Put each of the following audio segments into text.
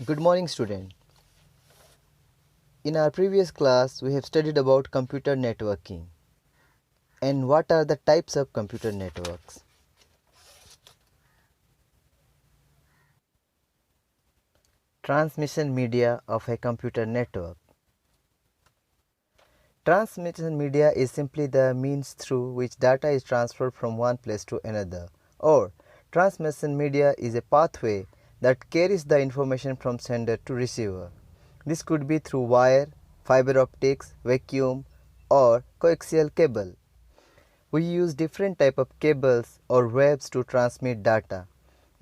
Good morning, student. In our previous class, we have studied about computer networking and what are the types of computer networks. Transmission media of a computer network. Transmission media is simply the means through which data is transferred from one place to another, or transmission media is a pathway that carries the information from sender to receiver. This could be through wire, fiber optics, vacuum, or coaxial cable. We use different type of cables or waves to transmit data.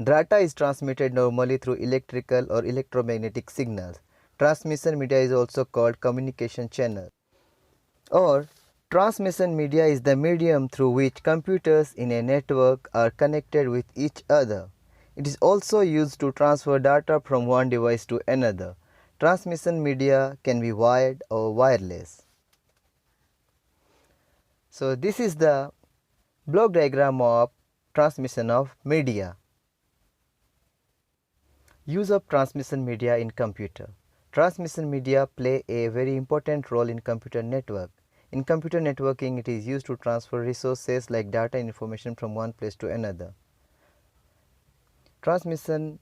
Data is transmitted normally through electrical or electromagnetic signals. Transmission media is also called communication channel. Or transmission media is the medium through which computers in a network are connected with each other. It is also used to transfer data from one device to another. Transmission media can be wired or wireless. So this is the block diagram of transmission of media. Use of transmission media in computer. Transmission media play a very important role in computer network. In computer networking, it is used to transfer resources like data and information from one place to another. Transmission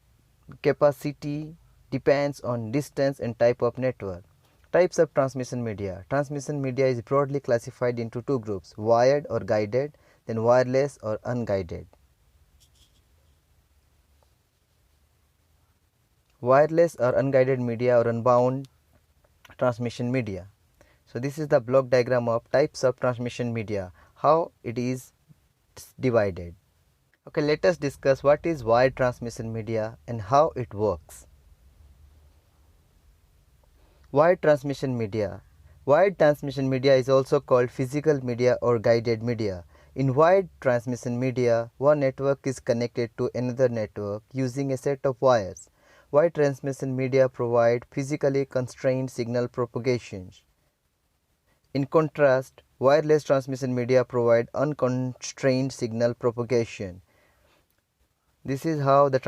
capacity depends on distance and type of network. Types of transmission media. Transmission media is broadly classified into two groups, wired or guided, then wireless or unguided. Wireless or unguided media or unbound transmission media. So this is the block diagram of types of transmission media, how it is divided. Okay, let us discuss what is wired transmission media and how it works. Wired transmission media. Wired transmission media is also called physical media or guided media. In wired transmission media, one network is connected to another network using a set of wires. Wired transmission media provide physically constrained signal propagation. In contrast, wireless transmission media provide unconstrained signal propagation. This is how the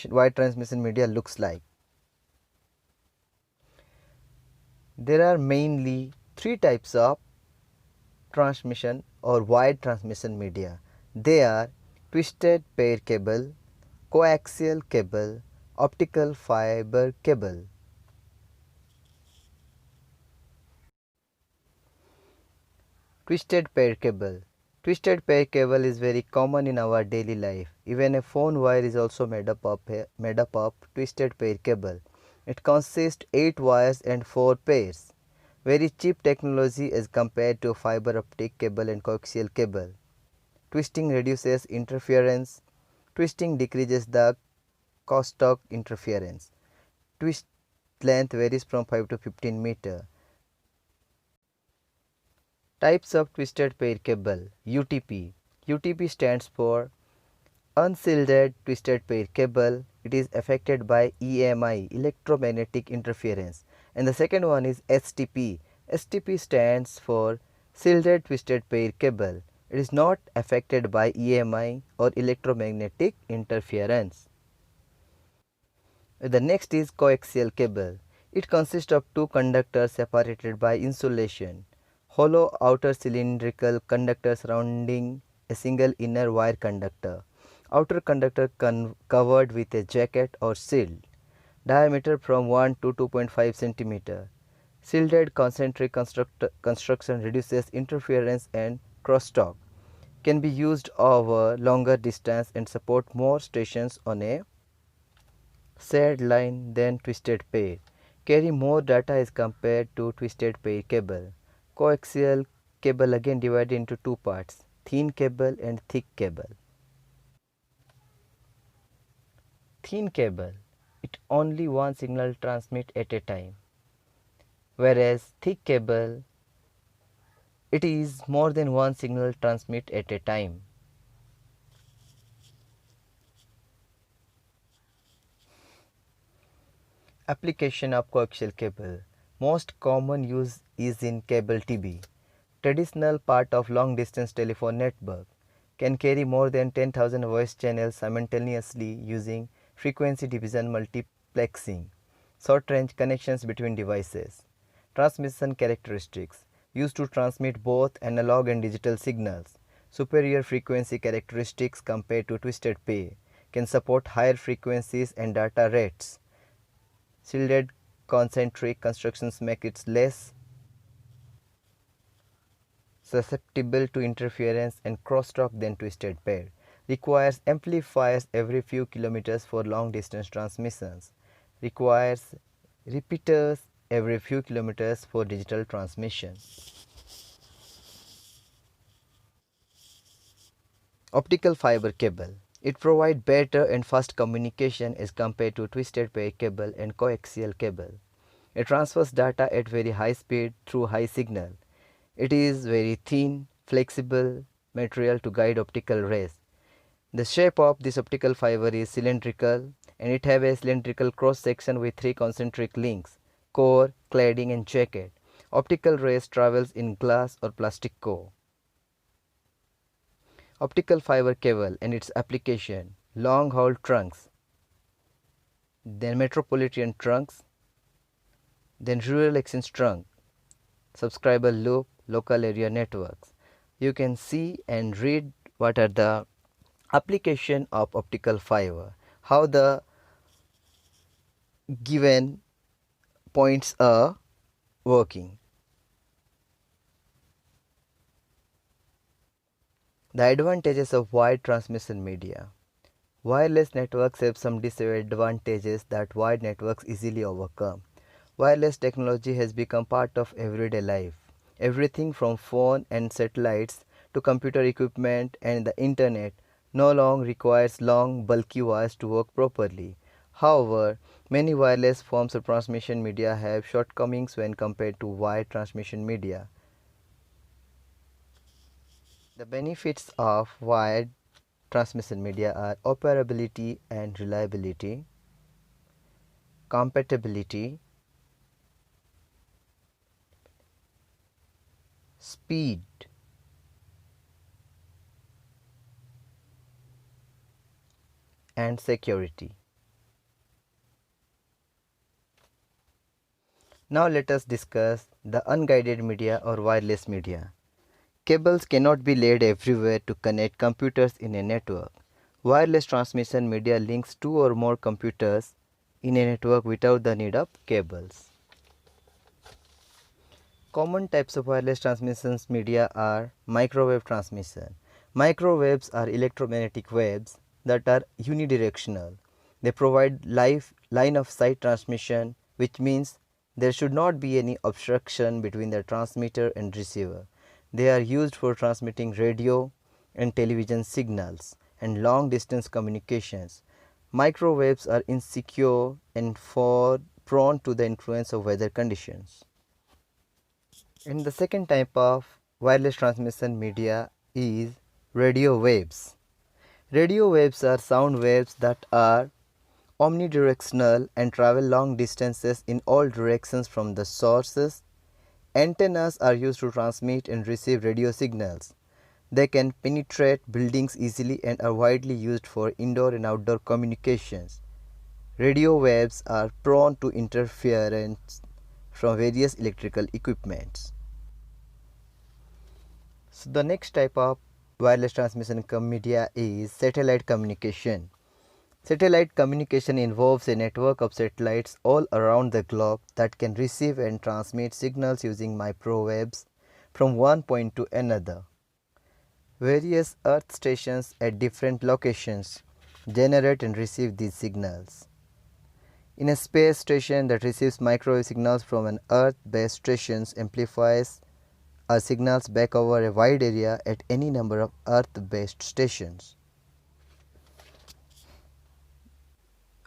wired transmission media looks like. There are mainly three types of transmission or wired transmission media. They are twisted pair cable, coaxial cable, optical fiber cable. Twisted pair cable. Twisted pair cable is very common in our daily life. Even a phone wire is also made up of twisted pair cable. It consists 8 wires and 4 pairs. Very cheap technology as compared to fiber optic cable and coaxial cable. Twisting reduces interference. Twisting decreases the cost of interference. Twist length varies from 5 to 15 meter. Types of twisted pair cable. UTP. UTP stands for unshielded twisted pair cable. It is affected by EMI, electromagnetic interference. And the second one is STP. STP stands for shielded twisted pair cable. It is not affected by EMI or electromagnetic interference. The next is coaxial cable. It consists of two conductors separated by insulation. Hollow outer cylindrical conductor surrounding a single inner wire conductor. Outer conductor covered with a jacket or shield. Diameter from 1 to 2.5 cm. Shielded concentric construction reduces interference and crosstalk. Can be used over longer distance and support more stations on a shared line than twisted pair. Carry more data as compared to twisted pair cable. Coaxial cable again divided into two parts, thin cable and thick cable. Thin cable, it only one signal transmit at a time, whereas thick cable, it is more than one signal transmit at a time. Application of coaxial cable. Most common use is in cable TV. Traditional part of long distance telephone network. Can carry more than 10,000 voice channels simultaneously using frequency division multiplexing. Short-range connections between devices. Transmission characteristics. Used to transmit both analog and digital signals. Superior frequency characteristics compared to twisted pair. Can support higher frequencies and data rates. Shielded concentric constructions make it less susceptible to interference and crosstalk than twisted pair. Requires amplifiers every few kilometers for long distance transmissions. Requires repeaters every few kilometers for digital transmission. Optical fiber cable. It provides better and fast communication as compared to twisted pair cable and coaxial cable. It transfers data at very high speed through high signal. It is very thin, flexible material to guide optical rays. The shape of this optical fiber is cylindrical and it has a cylindrical cross section with three concentric links: core, cladding and jacket. Optical rays travels in glass or plastic core. Optical fiber cable and its application: long haul trunks, then metropolitan trunks, then rural exchange trunk, subscriber loop, local area networks. You can see and read what are the application of optical fiber, how the given points are working. The advantages of wide transmission media. Wireless networks have some disadvantages that wired networks easily overcome. Wireless technology has become part of everyday life. Everything from phone and satellites to computer equipment and the internet no longer requires long, bulky wires to work properly. However, many wireless forms of transmission media have shortcomings when compared to wired transmission media. The benefits of wired transmission media are operability and reliability, compatibility, speed, and security. Now let us discuss the unguided media or wireless media. Cables cannot be laid everywhere to connect computers in a network. Wireless transmission media links two or more computers in a network without the need of cables. Common types of wireless transmissions media are microwave transmission. Microwaves are electromagnetic waves that are unidirectional. They provide live line of sight transmission, which means there should not be any obstruction between the transmitter and receiver. They are used for transmitting radio and television signals and long distance communications. Microwaves are insecure and prone to the influence of weather conditions. And the second type of wireless transmission media is radio waves. Radio waves are sound waves that are omnidirectional and travel long distances in all directions from the sources. Antennas are used to transmit and receive radio signals. They can penetrate buildings easily and are widely used for indoor and outdoor communications. Radio waves are prone to interference from various electrical equipments. So the next type of wireless transmission media is satellite communication. Satellite communication involves a network of satellites all around the globe that can receive and transmit signals using microwaves from one point to another. Various earth stations at different locations generate and receive these signals. In a space station that receives microwave signals from an earth-based station amplifies our signals back over a wide area at any number of earth-based stations.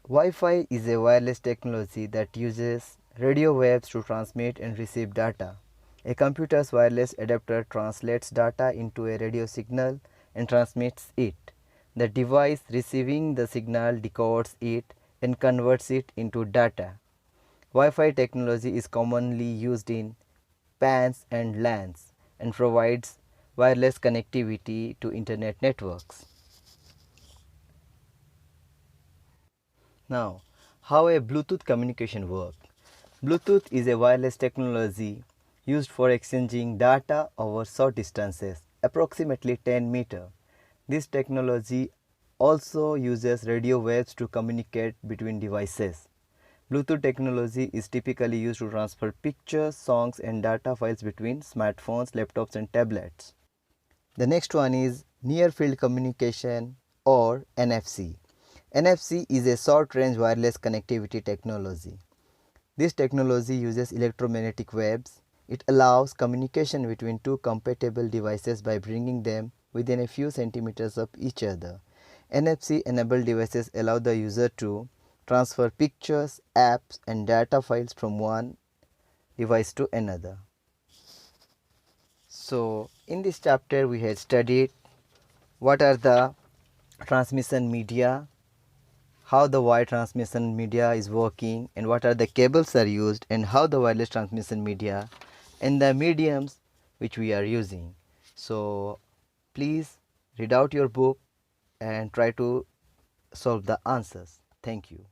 Wi-Fi is a wireless technology that uses radio waves to transmit and receive data. A computer's wireless adapter translates data into a radio signal and transmits it. The device receiving the signal decodes it and converts it into data. Wi-Fi technology is commonly used in PANs and LANs and provides wireless connectivity to internet networks. Now, How a Bluetooth communication works. Bluetooth is a wireless technology used for exchanging data over short distances, approximately 10 meters. This technology also uses radio waves to communicate between devices. Bluetooth technology is typically used to transfer pictures, songs, and data files between smartphones, laptops, and tablets. The next one is Near Field Communication or NFC. NFC is a short range wireless connectivity technology. This technology uses electromagnetic waves. It allows communication between two compatible devices by bringing them within a few centimeters of each other. NFC enabled devices allow the user to transfer pictures, apps, and data files from one device to another. So, in this chapter, we had studied what are the transmission media, how the wire transmission media is working, and what are the cables are used, and how the wireless transmission media and the mediums which we are using. So please read out your book and try to solve the answers. Thank you.